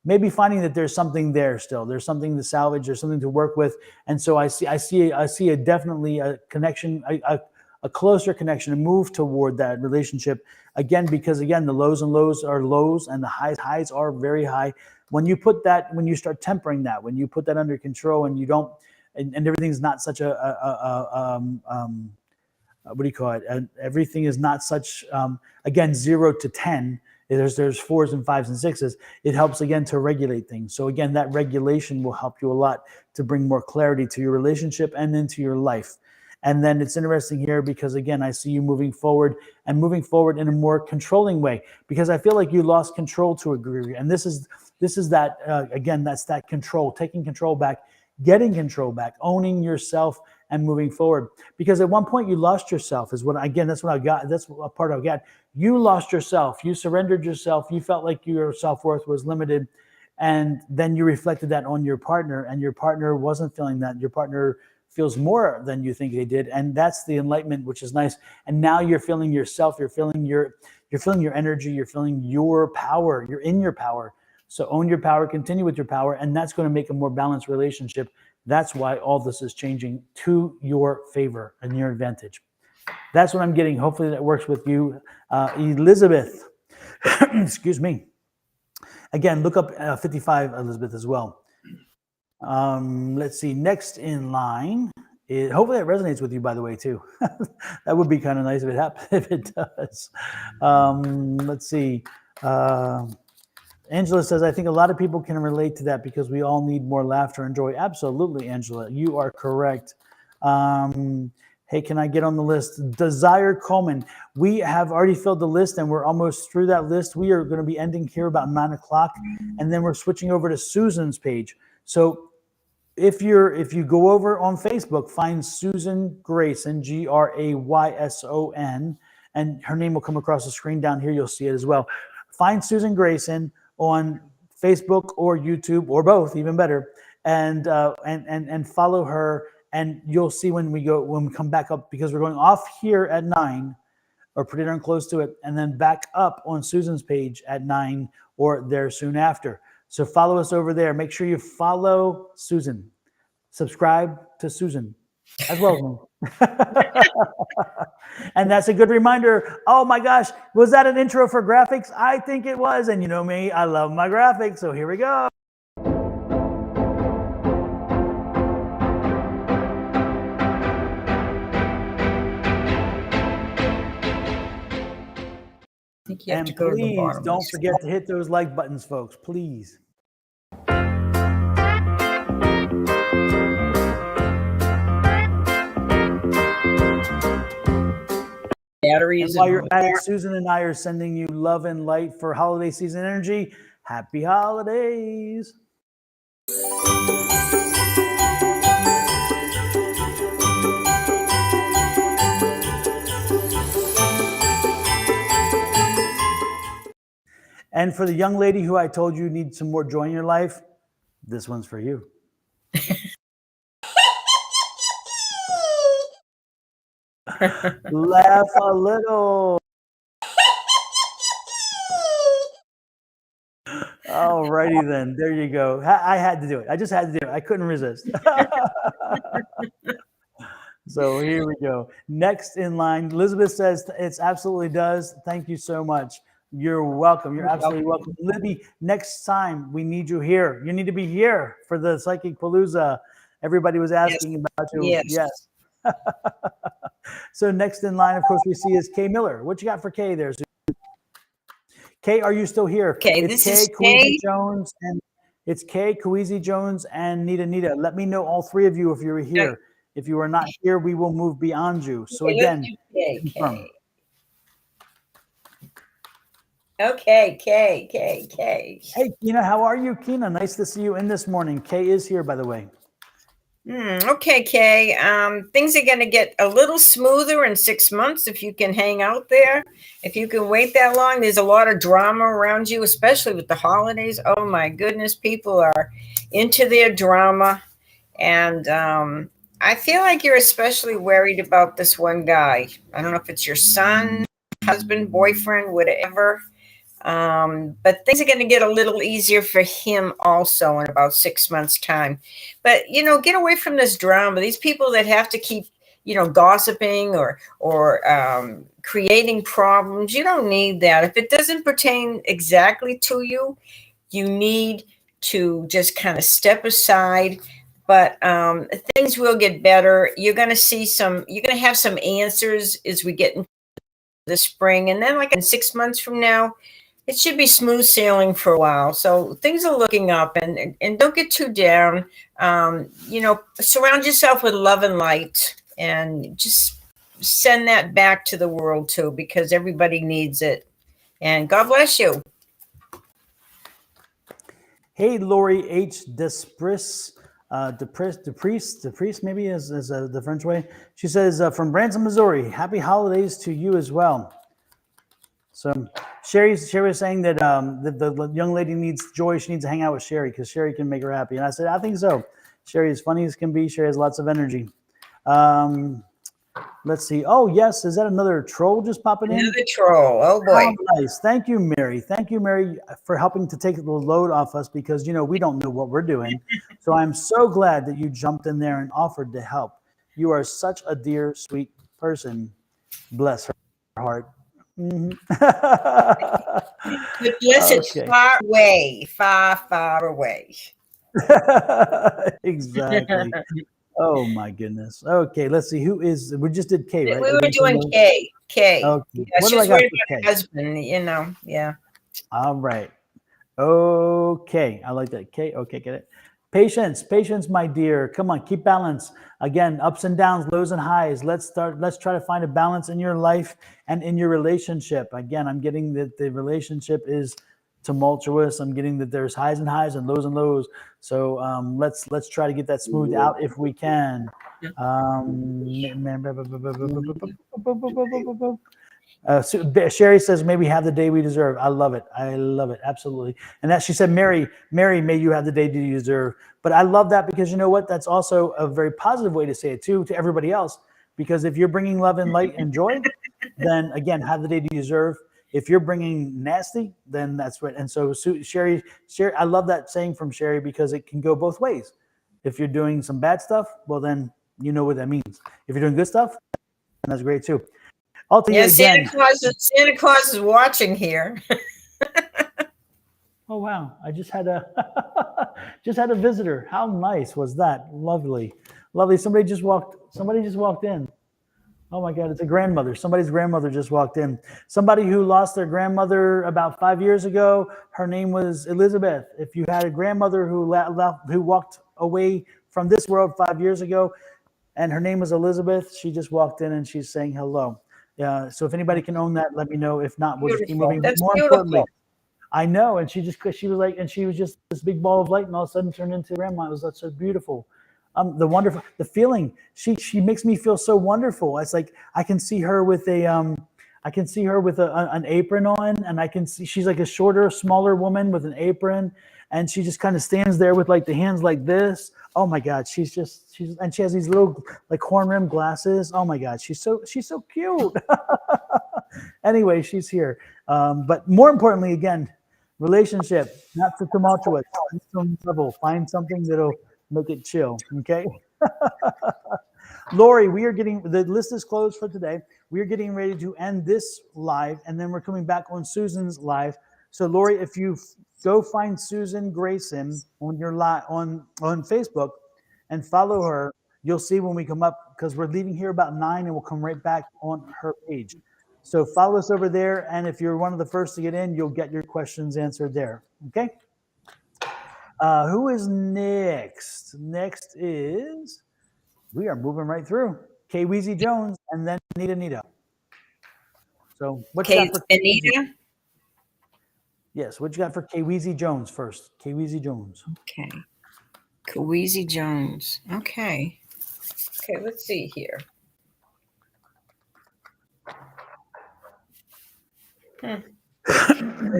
maybe finding that there's something there still. There's something to salvage. There's something to work with. And so I see definitely a connection, a closer connection, a move toward that relationship. Again, because again, the lows and lows are lows, and the highs are very high. When you start tempering that, when you put that under control, and you don't, and everything's not such what do you call it? And everything is not such, again, 0 to 10. There's 4s and 5s and 6s. It helps again to regulate things. So again, that regulation will help you a lot to bring more clarity to your relationship and into your life. And then it's interesting here because again, I see you moving forward in a more controlling way, because I feel like you lost control to a degree. And this is that again, that's that control, taking control back, getting control back, owning yourself and moving forward. Because at one point you lost yourself that's what I got. That's a part I got. You lost yourself. You surrendered yourself. You felt like your self-worth was limited. And then you reflected that on your partner, and your partner wasn't feeling that. Your partner feels more than you think they did. And that's the enlightenment, which is nice. And now you're feeling yourself. You're feeling your energy. You're feeling your power. You're in your power. So own your power, continue with your power, and that's going to make a more balanced relationship. That's why all this is changing to your favor and your advantage. That's what I'm getting. Hopefully that works with you, Elizabeth. Excuse me. Again, look up 55, Elizabeth, as well. Let's see. Next in line. Hopefully that resonates with you, by the way, too. That would be kind of nice if it happens. If it does. Let's see. Angela says, I think a lot of people can relate to that because we all need more laughter and joy. Absolutely, Angela. You are correct. Hey, can I get on the list? Desire Coleman. We have already filled the list, and we're almost through that list. We are going to be ending here about 9 o'clock, and then we're switching over to Susan's page. So if you go over on Facebook, find Susan Grayson, Grayson, and her name will come across the screen down here. You'll see it as well. Find Susan Grayson on Facebook or YouTube, or both, even better, and follow her, and you'll see when we come back up, because we're going off here at 9, or pretty darn close to it, and then back up on Susan's page at 9 or there soon after. So follow us over there. Make sure you follow Susan. Subscribe to Susan as well. And that's a good reminder. Oh my gosh, was that an intro for graphics? I think it was. And you know me, I love my graphics. So here we go. I think you have And to go to the please bottom. don't forget to hit those like buttons, folks. Please. Batteries. And while you're at it, Susan and I are sending you love and light for holiday season energy. Happy holidays. And for the young lady who I told you needs some more joy in your life, this one's for you. Laugh a little. All righty then. There you go. I had to do it. I just had to do it. I couldn't resist. So here we go. Next in line, Elizabeth says it absolutely does. Thank you so much. You're welcome. You're absolutely welcome. Libby, next time we need you here. You need to be here for the Psychic Palooza. Everybody was asking about you. Yes. So next in line, of course, we see is Kay Miller. What you got for Kay there, Susan? Kay, are you still here? Okay, It's this Kay, is Kweezy Kay. Jones, and it's Kay, Kweezy Jones, and Nita. Let me know, all three of you, if you're here. If you are not here, we will move beyond you. So again, confirm. Okay, Kay. Hey, Kina, how are you, Kina? Nice to see you in this morning. Kay is here, by the way. Okay, Kay. Things are going to get a little smoother in 6 months if you can hang out there. If you can wait that long, there's a lot of drama around you, especially with the holidays. Oh my goodness, people are into their drama. And I feel like you're especially worried about this one guy. I don't know if it's your son, husband, boyfriend, whatever. But things are going to get a little easier for him also in about 6 months' time. But, get away from this drama. These people that have to keep, gossiping or creating problems, you don't need that. If it doesn't pertain exactly to you, you need to just kind of step aside. But things will get better. You're going to have some answers as we get into the spring. And then like in 6 months from now, it should be smooth sailing for a while. So things are looking up, and don't get too down. Surround yourself with love and light, and just send that back to the world too, because everybody needs it. And God bless you. Hey, Lori H. Despris, maybe is the French way. She says, from Branson, Missouri, happy holidays to you as well. So Sherry was saying that the young lady needs joy. She needs to hang out with Sherry because Sherry can make her happy. And I said, I think so. Sherry is funny as can be. Sherry has lots of energy. Let's see. Oh, yes. Is that another troll just popping in? Another troll. Oh, boy. Oh, nice. Thank you, Mary. Thank you, Mary, for helping to take the load off us because, we don't know what we're doing. So I'm so glad that you jumped in there and offered to help. You are such a dear, sweet person. Bless her heart. Mm-hmm. But yes, it's far away, far away. Exactly. Oh my goodness. Okay, let's see. Who is? We just did K, right? We were doing K. Okay. Yeah, what she do I was got worried for about K? her husband. Yeah. All right. Okay, I like that. K. Okay, get it. Patience, my dear. Come on, keep balance. Again, ups and downs, lows and highs. Let's try to find a balance in your life and in your relationship. Again, I'm getting that the relationship is tumultuous. I'm getting that there's highs and highs and lows. So let's try to get that smoothed out if we can. Sherry says, "May we have the day we deserve." I love it. Absolutely. And that she said, Mary, may you have the day you deserve. But I love that because you know what? That's also a very positive way to say it too, to everybody else. Because if you're bringing love and light and joy, then again, have the day you deserve. If you're bringing nasty, then that's right. And so Sherry, I love that saying from Sherry because it can go both ways. If you're doing some bad stuff, well, then you know what that means. If you're doing good stuff, then that's great too. I'll tell you again. Santa Claus is watching here. Oh wow! I just had a visitor. How nice was that? Lovely. Somebody just walked in. Oh my God! It's a grandmother. Somebody's grandmother just walked in. Somebody who lost their grandmother about 5 years ago. Her name was Elizabeth. If you had a grandmother who walked away from this world 5 years ago, and her name was Elizabeth, she just walked in and she's saying hello. Yeah. So if anybody can own that, let me know. If not, we'll just keep moving. That's more beautiful. importantly, I know. And she was just this big ball of light and all of a sudden turned into grandma. It was so beautiful. The feeling, she makes me feel so wonderful. It's like, I can see her with an apron on, and I can see she's like a shorter, smaller woman with an apron. And she just kind of stands there with like the hands like this. Oh my God, and she has these little like horn rimmed glasses. Oh my God, she's so cute. Anyway, she's here. But more importantly, again, relationship, not so tumultuous. Find something that'll make it chill. Okay. Lori, the list is closed for today. We are getting ready to end this live, and then we're coming back on Susan's live. So Lori, if you go find Susan Grayson on your on Facebook and follow her, You'll see when we come up, because we're leaving here about 9 and we'll come right back on her page. So follow us over there. And if you're one of the first to get in, you'll get your questions answered there. Okay. Who is next? Next is, we are moving right through K Weezy Jones and then Anita. So what's that for Anita? Yes, what you got for K Weezy Jones first? K Weezy Jones. Okay. Kaweezy Jones. Okay. Okay, let's see here. No,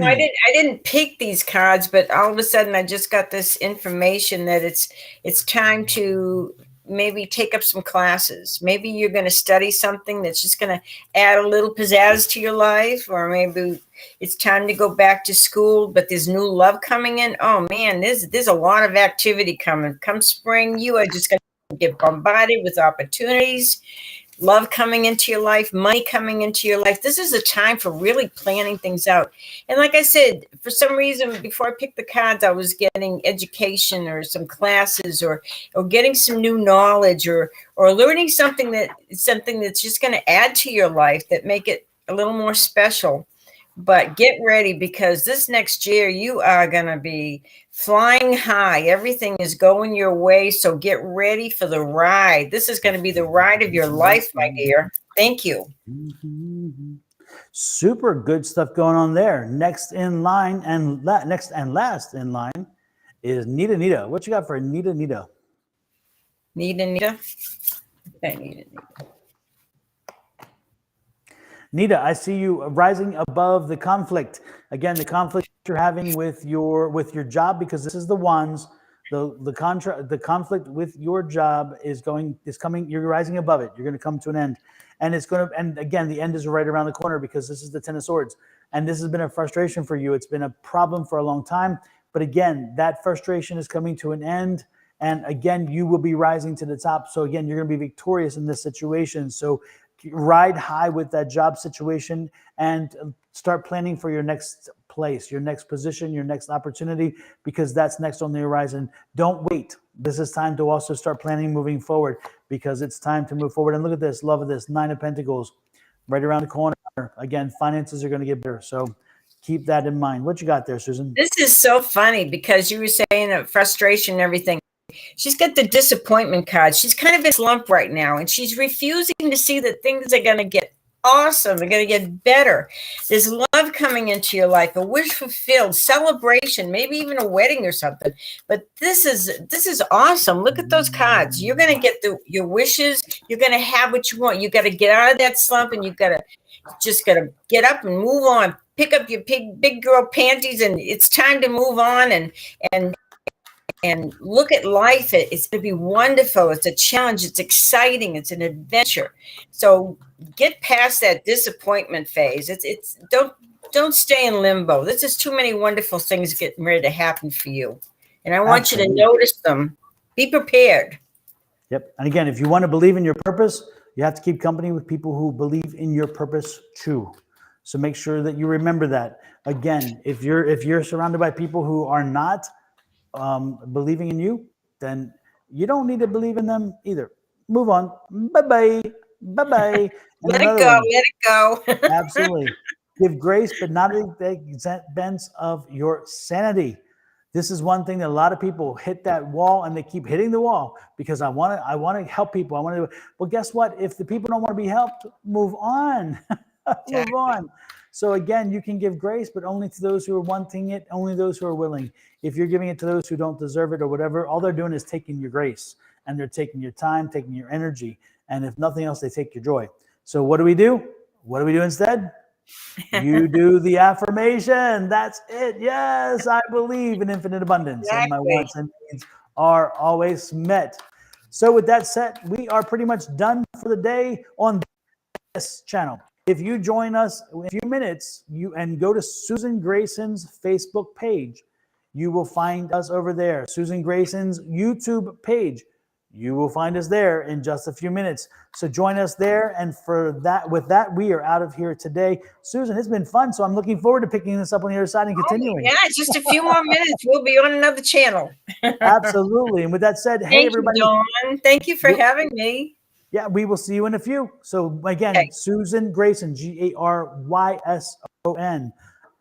I didn't pick these cards, but all of a sudden I just got this information that it's time to maybe take up some classes. Maybe you're going to study something that's just going to add a little pizzazz to your life, or maybe it's time to go back to school, but there's new love coming in. Oh man, there's a lot of activity coming. Come spring, you are just going to get bombarded with opportunities. Love coming into your life, money coming into your life. This is a time for really planning things out. And like I said, for some reason, before I picked the cards, I was getting education or some classes or getting some new knowledge or learning something that's just going to add to your life, that make it a little more special. But get ready, because this next year you are going to be flying high. Everything is going your way. So get ready for the ride. This is going to be the ride of your life, my dear. Thank you. Super good stuff going on there. Next in line and next and last in line is Nita. What you got for Nita? Nita. Okay, Nita. Nita, I see you rising above the conflict. Again, the conflict you're having with your job, because this is the ones, the conflict with your job is coming. You're rising above it. You're going to come to an end, and again, the end is right around the corner, because this is the Ten of Swords, and this has been a frustration for you. It's been a problem for a long time, but again, that frustration is coming to an end, and again, you will be rising to the top. So again, you're going to be victorious in this situation. So ride high with that job situation and start planning for your next place, your next position, your next opportunity, because that's next on the horizon. Don't wait. This is time to also start planning moving forward, because it's time to move forward. And look at this, love of this, 9 of Pentacles right around the corner. Again, finances are going to get better. So keep that in mind. What you got there, Susan? This is so funny, because you were saying that frustration and everything. She's got the disappointment card. She's kind of in a slump right now, and she's refusing to see that things are going to get awesome. They're going to get better. There's love coming into your life, a wish fulfilled, celebration, maybe even a wedding or something. But this is awesome. Look at those cards. You're going to get your wishes. You're going to have what you want. You got to get out of that slump, and you got to get up and move on. Pick up your big girl panties, and it's time to move on and look at life. It's going to be wonderful. It's a challenge. It's exciting. It's an adventure. So get past that disappointment phase. It's don't stay in limbo. This is too many wonderful things getting ready to happen for you. And I want you to notice them. Be prepared. Yep. And again, if you want to believe in your purpose, you have to keep company with people who believe in your purpose too. So make sure that you remember that. Again, if you're surrounded by people who are not believing in you, then you don't need to believe in them either. Move on. Bye-bye. Bye-bye. Let it go. Absolutely. Give grace, but not at the expense of your sanity. This is one thing that a lot of people hit that wall, and they keep hitting the wall because I want to help people. Well, guess what? If the people don't want to be helped, move on. Move on. So again, you can give grace, but only to those who are wanting it, only those who are willing. If you're giving it to those who don't deserve it or whatever, all they're doing is taking your grace, and they're taking your time, taking your energy. And if nothing else, they take your joy. So what do we do? What do we do instead? You do the affirmation. That's it. Yes, I believe in infinite abundance, and my wants and needs are always met. So with that said, we are pretty much done for the day on this channel. If you join us in a few minutes, and go to Susan Grayson's Facebook page, you will find us over there. Susan Grayson's YouTube page. You will find us there in just a few minutes. So join us there. And with that, we are out of here today. Susan, it's been fun. So I'm looking forward to picking this up on the other side and continuing. Yeah, just a few more minutes. We'll be on another channel. Absolutely. And with that said, hey, everybody. You, Dawn. Thank you for having me. Yeah, we will see you in a few. So again, Okay. Susan Grayson, Grayson.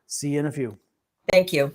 See you in a few. Thank you.